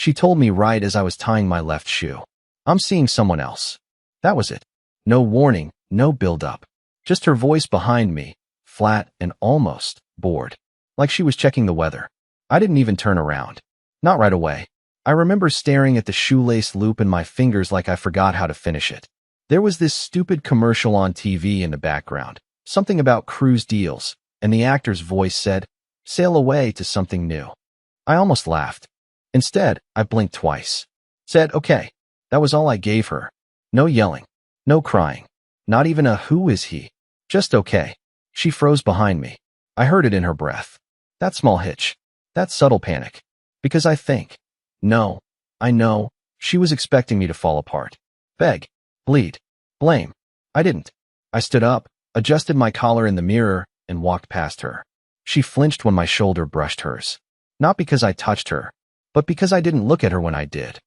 She told me right as I was tying my left shoe. I'm seeing someone else. That was it. No warning, no build-up. Just her voice behind me, flat and almost bored. Like she was checking the weather. I didn't even turn around. Not right away. I remember staring at the shoelace loop in my fingers like I forgot how to finish it. There was this stupid commercial on TV in the background. Something about cruise deals, and the actor's voice said, "Sail away to something new." I almost laughed. Instead, I blinked twice. Said, "Okay." That was all I gave her. No yelling. No crying. Not even a "who is he?" Just okay. She froze behind me. I heard it in her breath. That small hitch. That subtle panic. Because I think. No. I know. She was expecting me to fall apart. Beg. Bleed. Blame. I didn't. I stood up, adjusted my collar in the mirror, and walked past her. She flinched when my shoulder brushed hers. Not because I touched her, but because I didn't look at her when I did.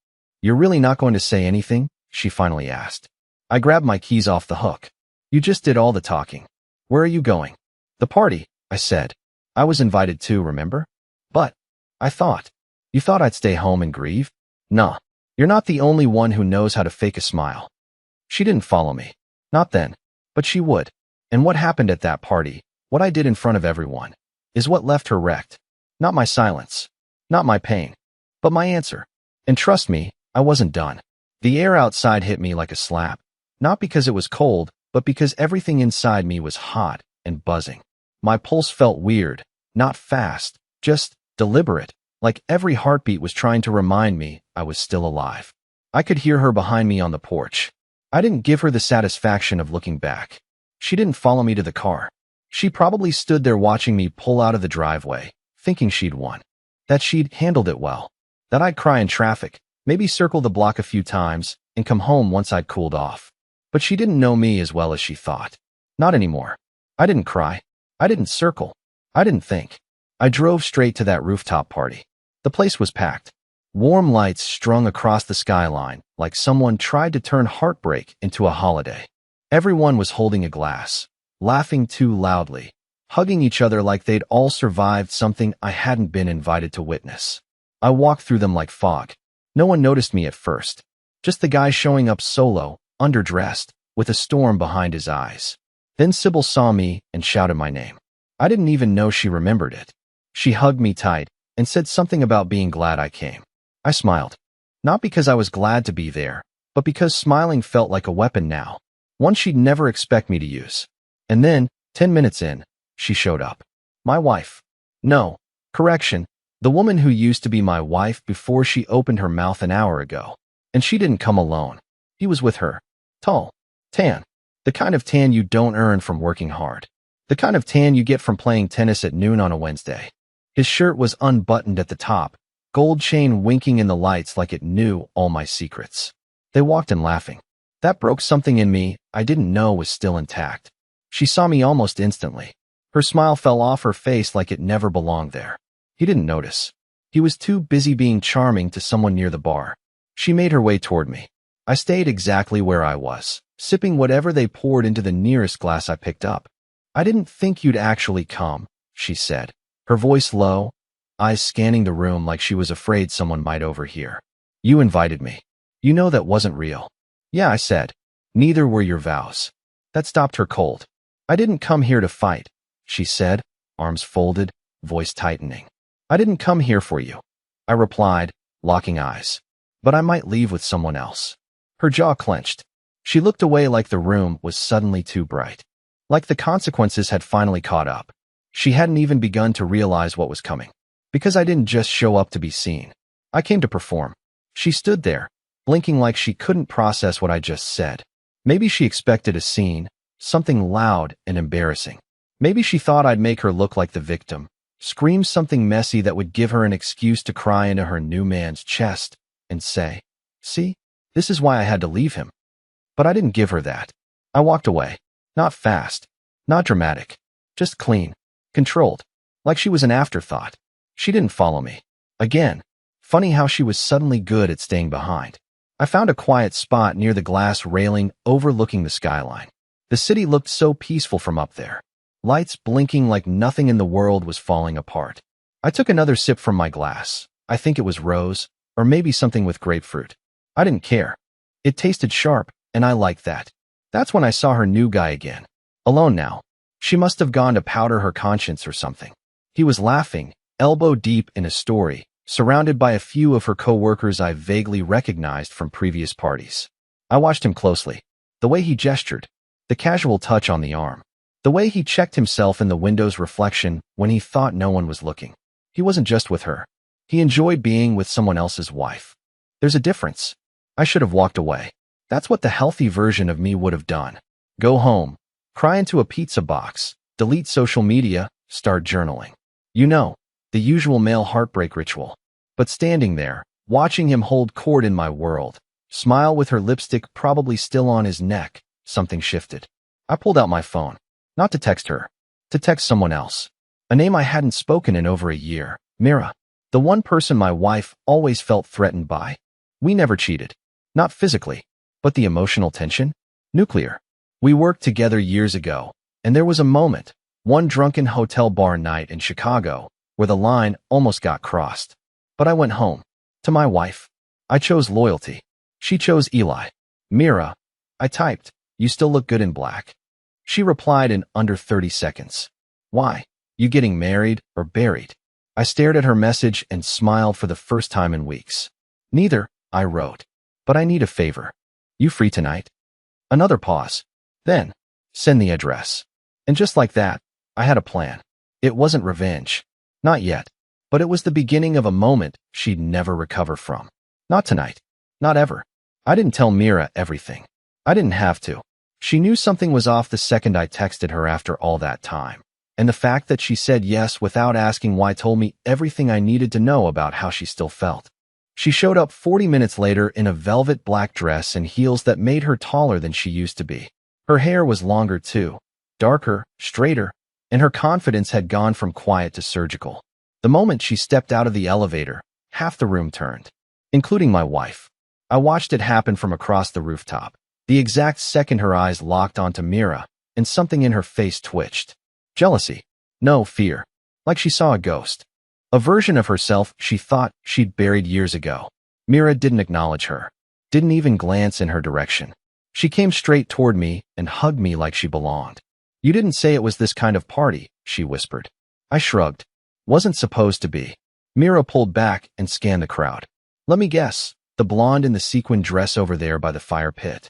"You're really not going to say anything?" she finally asked. I grabbed my keys off the hook. "You just did all the talking. Where are you going?" "The party," I said. "I was invited too, remember?" "But," I thought. "You thought I'd stay home and grieve?" "Nah. You're not the only one who knows how to fake a smile." She didn't follow me. Not then. But she would. And what happened at that party, what I did in front of everyone, is what left her wrecked. Not my silence. Not my pain. But my answer. And trust me, I wasn't done. The air outside hit me like a slap. Not because it was cold, but because everything inside me was hot and buzzing. My pulse felt weird, not fast, just deliberate, like every heartbeat was trying to remind me I was still alive. I could hear her behind me on the porch. I didn't give her the satisfaction of looking back. She didn't follow me to the car. She probably stood there watching me pull out of the driveway, thinking she'd won. That she'd handled it well. That I'd cry in traffic, maybe circle the block a few times, and come home once I'd cooled off. But she didn't know me as well as she thought. Not anymore. I didn't cry. I didn't circle. I didn't think. I drove straight to that rooftop party. The place was packed. Warm lights strung across the skyline, like someone tried to turn heartbreak into a holiday. Everyone was holding a glass, laughing too loudly, hugging each other like they'd all survived something I hadn't been invited to witness. I walked through them like fog. No one noticed me at first. Just the guy showing up solo, underdressed, with a storm behind his eyes. Then Sybil saw me and shouted my name. I didn't even know she remembered it. She hugged me tight and said something about being glad I came. I smiled. Not because I was glad to be there, but because smiling felt like a weapon now. One she'd never expect me to use. And then, 10 minutes in, she showed up. My wife. No. Correction. The woman who used to be my wife before she opened her mouth an hour ago. And she didn't come alone. He was with her. Tall. Tan. The kind of tan you don't earn from working hard. The kind of tan you get from playing tennis at noon on a Wednesday. His shirt was unbuttoned at the top, gold chain winking in the lights like it knew all my secrets. They walked in laughing. That broke something in me I didn't know was still intact. She saw me almost instantly. Her smile fell off her face like it never belonged there. He didn't notice. He was too busy being charming to someone near the bar. She made her way toward me. I stayed exactly where I was, sipping whatever they poured into the nearest glass I picked up. "I didn't think you'd actually come," she said, her voice low, eyes scanning the room like she was afraid someone might overhear. "You invited me. You know that wasn't real." "Yeah," I said. "Neither were your vows." That stopped her cold. "I didn't come here to fight," she said, arms folded, voice tightening. "I didn't come here for you," I replied, locking eyes. "But I might leave with someone else." Her jaw clenched. She looked away like the room was suddenly too bright. Like the consequences had finally caught up. She hadn't even begun to realize what was coming. Because I didn't just show up to be seen. I came to perform. She stood there, blinking like she couldn't process what I just said. Maybe she expected a scene, something loud and embarrassing. Maybe she thought I'd make her look like the victim, scream something messy that would give her an excuse to cry into her new man's chest and say, "See, this is why I had to leave him." But I didn't give her that. I walked away. Not fast. Not dramatic. Just clean. Controlled. Like she was an afterthought. She didn't follow me. Again. Funny how she was suddenly good at staying behind. I found a quiet spot near the glass railing overlooking the skyline. The city looked so peaceful from up there. Lights blinking like nothing in the world was falling apart. I took another sip from my glass. I think it was rose, Or maybe something with grapefruit. I didn't care. It tasted sharp, and I liked that. That's when I saw her new guy again. Alone now. She must have gone to powder her conscience or something. He was laughing, elbow deep in a story, surrounded by a few of her co-workers I vaguely recognized from previous parties. I watched him closely. The way he gestured, the casual touch on the arm, the way he checked himself in the window's reflection when he thought no one was looking. He wasn't just with her. He enjoyed being with someone else's wife. There's a difference. I should have walked away. That's what the healthy version of me would have done. Go home, cry into a pizza box, delete social media, start journaling. You know, the usual male heartbreak ritual. But standing there, watching him hold court in my world, smile with her lipstick probably still on his neck, something shifted. I pulled out my phone. Not to text her. To text someone else. A name I hadn't spoken in over a year. Mira. The one person my wife always felt threatened by. We never cheated. Not physically. But the emotional tension? Nuclear. We worked together years ago, and there was a moment, one drunken hotel bar night in Chicago, where the line almost got crossed. But I went home. To my wife. I chose loyalty. She chose Eli. Mira. I typed, "You still look good in black." She replied in under 30 seconds. Why? You getting married or buried? I stared at her message and smiled for the first time in weeks. Neither, I wrote. But I need a favor. You free tonight? Another pause. Then, send the address. And just like that, I had a plan. It wasn't revenge. Not yet. But it was the beginning of a moment she'd never recover from. Not tonight. Not ever. I didn't tell Mira everything. I didn't have to. She knew something was off the second I texted her after all that time. And the fact that she said yes without asking why told me everything I needed to know about how she still felt. She showed up 40 minutes later in a velvet black dress and heels that made her taller than she used to be. Her hair was longer too, darker, straighter, and her confidence had gone from quiet to surgical. The moment she stepped out of the elevator, half the room turned, including my wife. I watched it happen from across the rooftop. The exact second her eyes locked onto Mira, and something in her face twitched. Jealousy. No, fear. Like she saw a ghost. A version of herself she thought she'd buried years ago. Mira didn't acknowledge her. Didn't even glance in her direction. She came straight toward me and hugged me like she belonged. You didn't say it was this kind of party, she whispered. I shrugged. Wasn't supposed to be. Mira pulled back and scanned the crowd. Let me guess. The blonde in the sequin dress over there by the fire pit.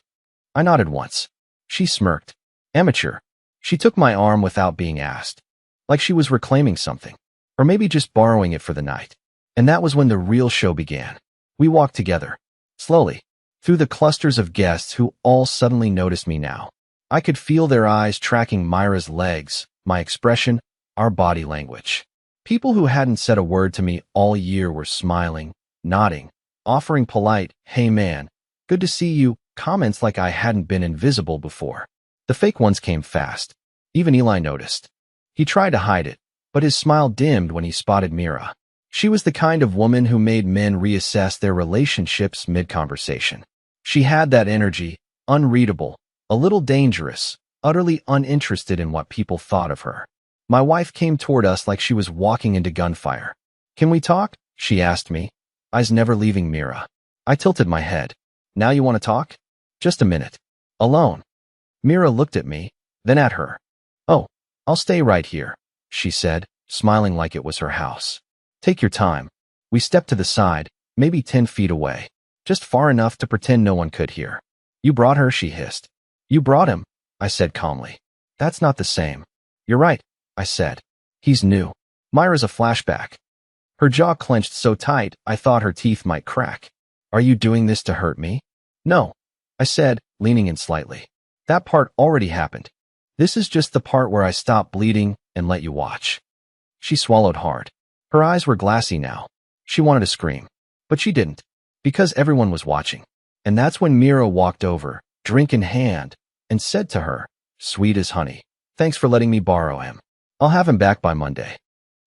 I nodded once. She smirked. Amateur. She took my arm without being asked. Like she was reclaiming something. Or maybe just borrowing it for the night. And that was when the real show began. We walked together. Slowly. Through the clusters of guests who all suddenly noticed me now. I could feel their eyes tracking Myra's legs, my expression, our body language. People who hadn't said a word to me all year were smiling, nodding, offering polite, "Hey man, good to see you," comments like I hadn't been invisible before. The fake ones came fast. Even Eli noticed. He tried to hide it, but his smile dimmed when he spotted Mira. She was the kind of woman who made men reassess their relationships mid-conversation. She had that energy, unreadable, a little dangerous, utterly uninterested in what people thought of her. My wife came toward us like she was walking into gunfire. Can we talk? She asked me, eyes never leaving Mira. I tilted my head. Now you want to talk? Just a minute. Alone. Mira looked at me, then at her. Oh, I'll stay right here, she said, smiling like it was her house. Take your time. We stepped to the side, maybe 10 feet away, just far enough to pretend no one could hear. You brought her, she hissed. You brought him, I said calmly. That's not the same. You're right, I said. He's new. Myra's a flashback. Her jaw clenched so tight I thought her teeth might crack. Are you doing this to hurt me? No, I said, leaning in slightly. That part already happened. This is just the part where I stop bleeding and let you watch. She swallowed hard. Her eyes were glassy now. She wanted to scream, but she didn't, because everyone was watching. And that's when Mira walked over, drink in hand, and said to her, sweet as honey, thanks for letting me borrow him. I'll have him back by Monday.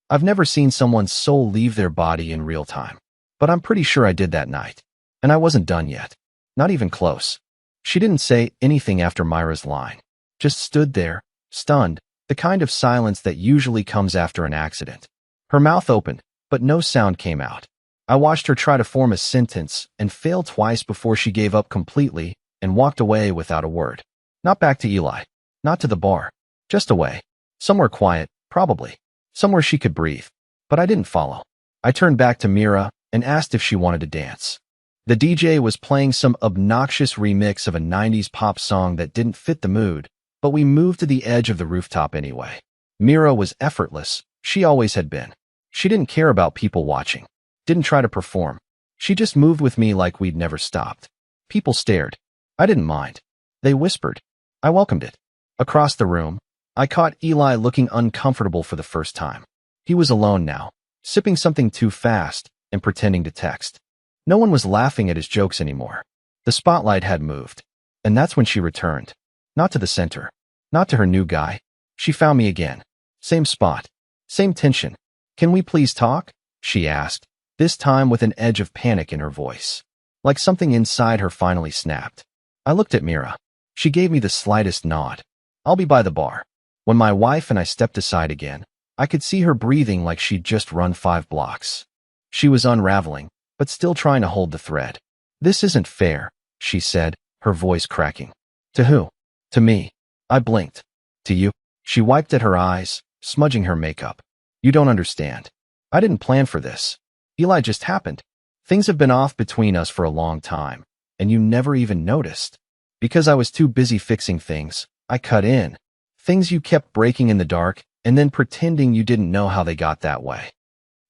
I've never seen someone's soul leave their body in real time, but I'm pretty sure I did that night. And I wasn't done yet. Not even close. She didn't say anything after Myra's line. Just stood there, stunned, the kind of silence that usually comes after an accident. Her mouth opened, but no sound came out. I watched her try to form a sentence and fail twice before she gave up completely and walked away without a word. Not back to Eli. Not to the bar. Just away. Somewhere quiet, probably. Somewhere she could breathe. But I didn't follow. I turned back to Mira and asked if she wanted to dance. The DJ was playing some obnoxious remix of a 90s pop song that didn't fit the mood, but we moved to the edge of the rooftop anyway. Mira was effortless. She always had been. She didn't care about people watching. Didn't try to perform. She just moved with me like we'd never stopped. People stared. I didn't mind. They whispered. I welcomed it. Across the room, I caught Eli looking uncomfortable for the first time. He was alone now, sipping something too fast and pretending to text. No one was laughing at his jokes anymore. The spotlight had moved. And that's when she returned. Not to the center. Not to her new guy. She found me again. Same spot. Same tension. Can we please talk? She asked, this time with an edge of panic in her voice. Like something inside her finally snapped. I looked at Mira. She gave me the slightest nod. I'll be by the bar. When my wife and I stepped aside again, I could see her breathing like she'd just run 5 blocks. She was unraveling, but still trying to hold the thread. This isn't fair, she said, her voice cracking. To who? To me. I blinked. To you? She wiped at her eyes, smudging her makeup. You don't understand. I didn't plan for this. Eli just happened. Things have been off between us for a long time, and you never even noticed. Because I was too busy fixing things, I cut in. Things you kept breaking in the dark and then pretending you didn't know how they got that way.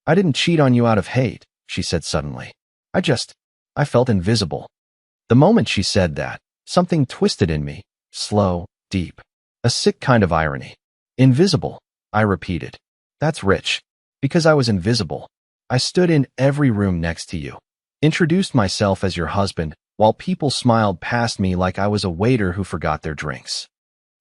I didn't cheat on you out of hate, she said suddenly. I felt invisible. The moment she said that, something twisted in me, slow, deep. A sick kind of irony. Invisible, I repeated. That's rich. Because I was invisible. I stood in every room next to you. Introduced myself as your husband, while people smiled past me like I was a waiter who forgot their drinks.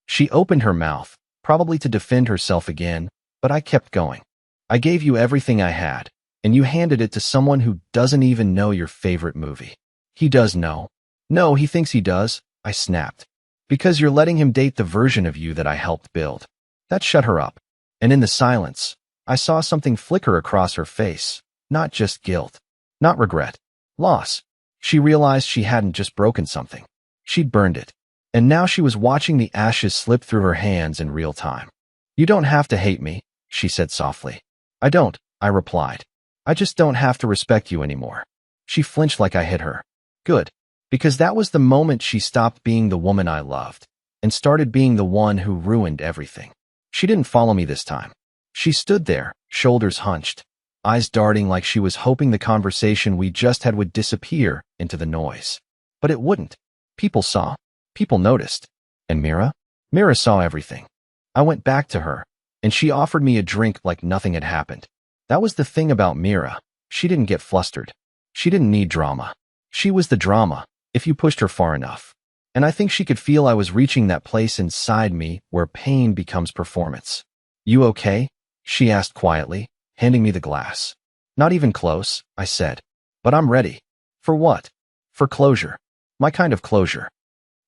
She opened her mouth, probably to defend herself again, but I kept going. I gave you everything I had, and you handed it to someone who doesn't even know your favorite movie. He does know. No, he thinks he does, I snapped. Because you're letting him date the version of you that I helped build. That shut her up. And in the silence, I saw something flicker across her face. Not just guilt. Not regret. Loss. She realized she hadn't just broken something. She'd burned it. And now she was watching the ashes slip through her hands in real time. You don't have to hate me, she said softly. I don't, I replied. I just don't have to respect you anymore. She flinched like I hit her. Good. Because that was the moment she stopped being the woman I loved and started being the one who ruined everything. She didn't follow me this time. She stood there, shoulders hunched, eyes darting like she was hoping the conversation we just had would disappear into the noise. But it wouldn't. People saw. People noticed. And Mira? Mira saw everything. I went back to her, and she offered me a drink like nothing had happened. That was the thing about Mira. She didn't get flustered. She didn't need drama. She was the drama, if you pushed her far enough. And I think she could feel I was reaching that place inside me where pain becomes performance. You okay? She asked quietly, handing me the glass. Not even close, I said. But I'm ready. For what? For closure. My kind of closure.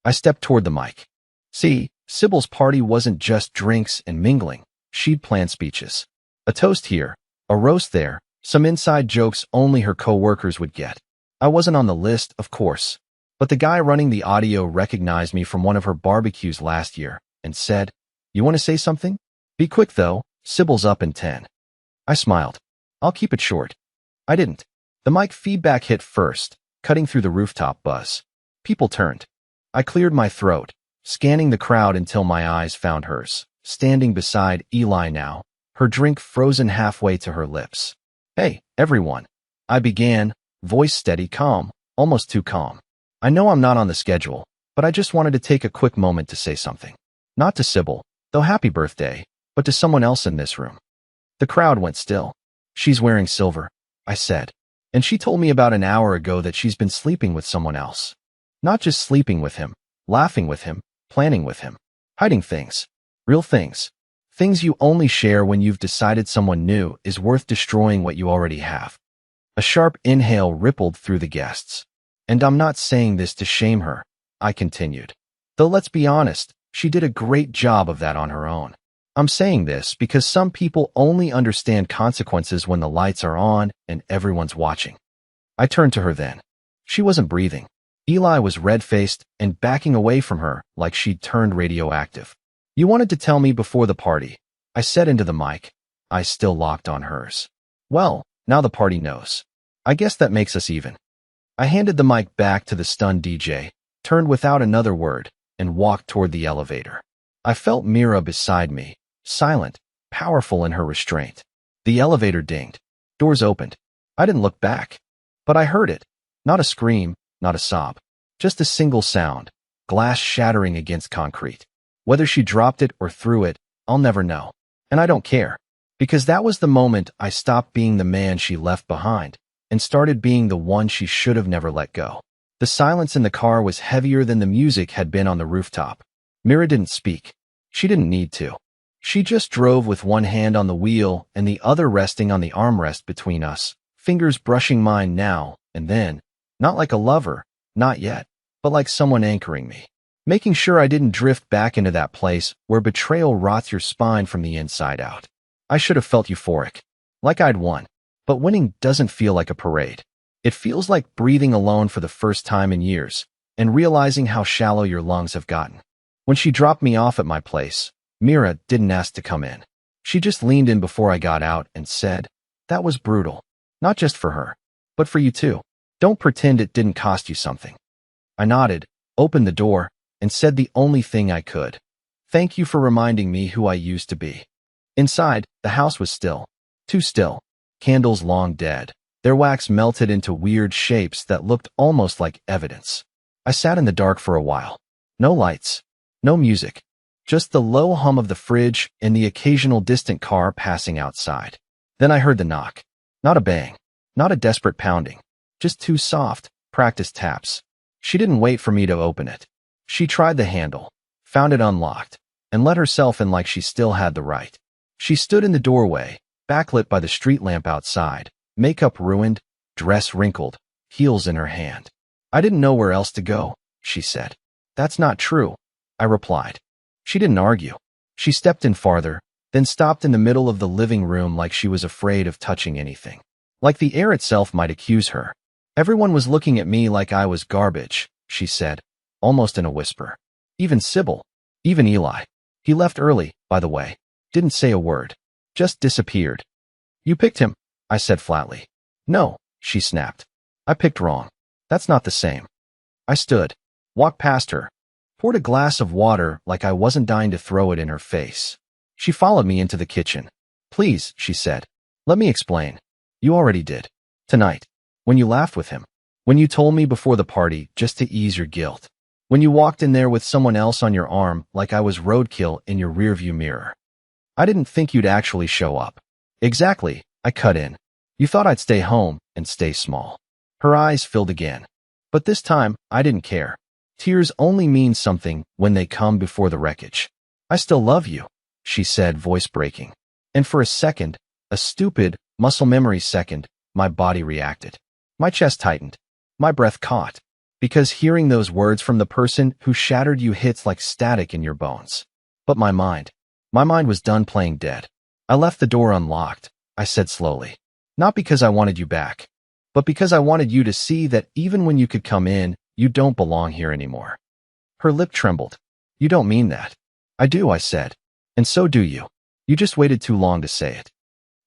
I stepped toward the mic. See, Sybil's party wasn't just drinks and mingling. She'd planned speeches. A toast here, a roast there, some inside jokes only her co-workers would get. I wasn't on the list, of course. But the guy running the audio recognized me from one of her barbecues last year and said, You want to say something? Be quick though, Sybil's up in 10. I smiled. I'll keep it short. I didn't. The mic feedback hit first, cutting through the rooftop buzz. People turned. I cleared my throat, scanning the crowd until my eyes found hers, standing beside Eli now, her drink frozen halfway to her lips. Hey, everyone. I began, voice steady, calm, almost too calm. I know I'm not on the schedule, but I just wanted to take a quick moment to say something. Not to Sybil, though happy birthday, but to someone else in this room. The crowd went still. She's wearing silver, I said. And she told me about an hour ago that she's been sleeping with someone else. Not just sleeping with him, laughing with him, planning with him, hiding things. Real things. Things you only share when you've decided someone new is worth destroying what you already have. A sharp inhale rippled through the guests. And I'm not saying this to shame her, I continued. Though let's be honest, she did a great job of that on her own. I'm saying this because some people only understand consequences when the lights are on and everyone's watching. I turned to her then. She wasn't breathing. Eli was red-faced and backing away from her like she'd turned radioactive. You wanted to tell me before the party, I said into the mic, eyes still locked on hers. Well, now the party knows. I guess that makes us even. I handed the mic back to the stunned DJ, turned without another word, and walked toward the elevator. I felt Mira beside me, silent, powerful in her restraint. The elevator dinged. Doors opened. I didn't look back. But I heard it. Not a scream, not a sob. Just a single sound, glass shattering against concrete. Whether she dropped it or threw it, I'll never know. And I don't care. Because that was the moment I stopped being the man she left behind and started being the one she should have never let go. The silence in the car was heavier than the music had been on the rooftop. Mira didn't speak. She didn't need to. She just drove with one hand on the wheel and the other resting on the armrest between us, fingers brushing mine now and then, not like a lover, not yet, but like someone anchoring me, making sure I didn't drift back into that place where betrayal rots your spine from the inside out. I should have felt euphoric, like I'd won, but winning doesn't feel like a parade. It feels like breathing alone for the first time in years and realizing how shallow your lungs have gotten. When she dropped me off at my place, Mira didn't ask to come in. She just leaned in before I got out and said, "That was brutal. Not just for her, but for you too. Don't pretend it didn't cost you something." I nodded, opened the door, and said the only thing I could. "Thank you for reminding me who I used to be." Inside, the house was still. Too still. Candles long dead. Their wax melted into weird shapes that looked almost like evidence. I sat in the dark for a while. No lights. No music. Just the low hum of the fridge and the occasional distant car passing outside. Then I heard the knock. Not a bang. Not a desperate pounding. Just two soft, practiced taps. She didn't wait for me to open it. She tried the handle, found it unlocked, and let herself in like she still had the right. She stood in the doorway, backlit by the street lamp outside, makeup ruined, dress wrinkled, heels in her hand. "I didn't know where else to go," she said. "That's not true," I replied. She didn't argue. She stepped in farther, then stopped in the middle of the living room like she was afraid of touching anything. Like the air itself might accuse her. "Everyone was looking at me like I was garbage," she said, almost in a whisper. "Even Sybil. Even Eli. He left early, by the way. Didn't say a word. Just disappeared." "You picked him," I said flatly. "No," she snapped. "I picked wrong. That's not the same." I stood, walked past her, poured a glass of water like I wasn't dying to throw it in her face. She followed me into the kitchen. "Please," she said. "Let me explain. You already did. Tonight. When you laughed with him. When you told me before the party just to ease your guilt. When you walked in there with someone else on your arm like I was roadkill in your rearview mirror. I didn't think you'd actually show up." "Exactly," I cut in. "You thought I'd stay home and stay small." Her eyes filled again. But this time, I didn't care. Tears only mean something when they come before the wreckage. "I still love you," she said, voice breaking. And for a second, a stupid, muscle memory second, my body reacted. My chest tightened. My breath caught. Because hearing those words from the person who shattered you hits like static in your bones. But my mind was done playing dead. "I left the door unlocked," I said slowly. "Not because I wanted you back, but because I wanted you to see that even when you could come in, you don't belong here anymore." Her lip trembled. "You don't mean that." "I do," I said. "And so do you. You just waited too long to say it."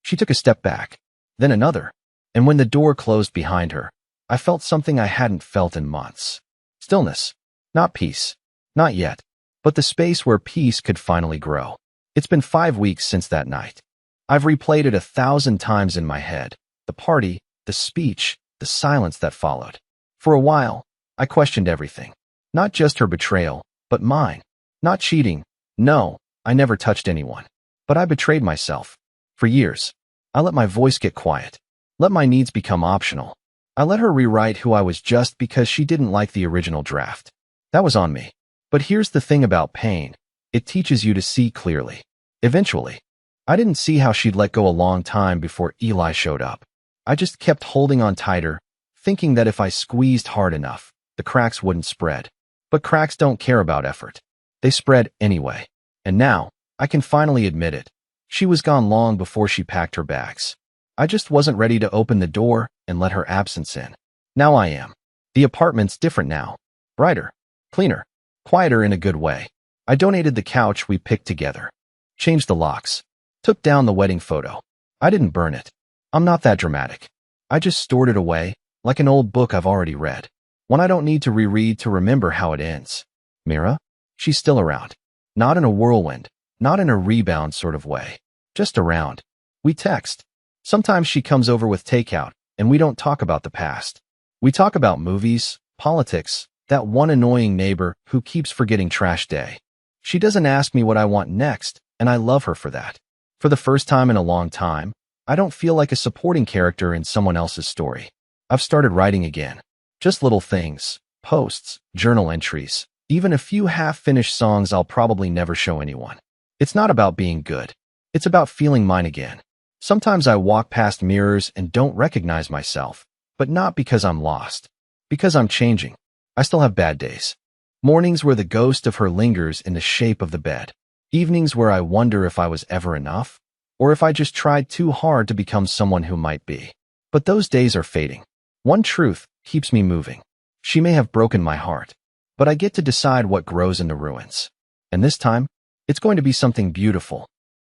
She took a step back, then another, and when the door closed behind her, I felt something I hadn't felt in months. Stillness. Not peace. Not yet. But the space where peace could finally grow. It's been 5 weeks since that night. I've replayed it 1,000 times in my head. The party, the speech, the silence that followed. For a while, I questioned everything. Not just her betrayal, but mine. Not cheating. No, I never touched anyone. But I betrayed myself. For years. I let my voice get quiet. Let my needs become optional. I let her rewrite who I was just because she didn't like the original draft. That was on me. But here's the thing about pain. It teaches you to see clearly. Eventually. I didn't see how she'd let go a long time before Eli showed up. I just kept holding on tighter, thinking that if I squeezed hard enough, the cracks wouldn't spread. But cracks don't care about effort. They spread anyway. And now, I can finally admit it. She was gone long before she packed her bags. I just wasn't ready to open the door and let her absence in. Now I am. The apartment's different now. Brighter, cleaner, quieter in a good way. I donated the couch we picked together. Changed the locks. Took down the wedding photo. I didn't burn it. I'm not that dramatic. I just stored it away, like an old book I've already read. One I don't need to reread to remember how it ends. Mira? She's still around. Not in a whirlwind, not in a rebound sort of way. Just around. We text. Sometimes she comes over with takeout, and we don't talk about the past. We talk about movies, politics, that one annoying neighbor who keeps forgetting trash day. She doesn't ask me what I want next, and I love her for that. For the first time in a long time, I don't feel like a supporting character in someone else's story. I've started writing again. Just little things, posts, journal entries, even a few half-finished songs I'll probably never show anyone. It's not about being good. It's about feeling mine again. Sometimes I walk past mirrors and don't recognize myself, but not because I'm lost. Because I'm changing. I still have bad days. Mornings where the ghost of her lingers in the shape of the bed. Evenings where I wonder if I was ever enough, or if I just tried too hard to become someone who might be. But those days are fading. One truth keeps me moving. She may have broken my heart, but I get to decide what grows in the ruins. And this time, it's going to be something beautiful,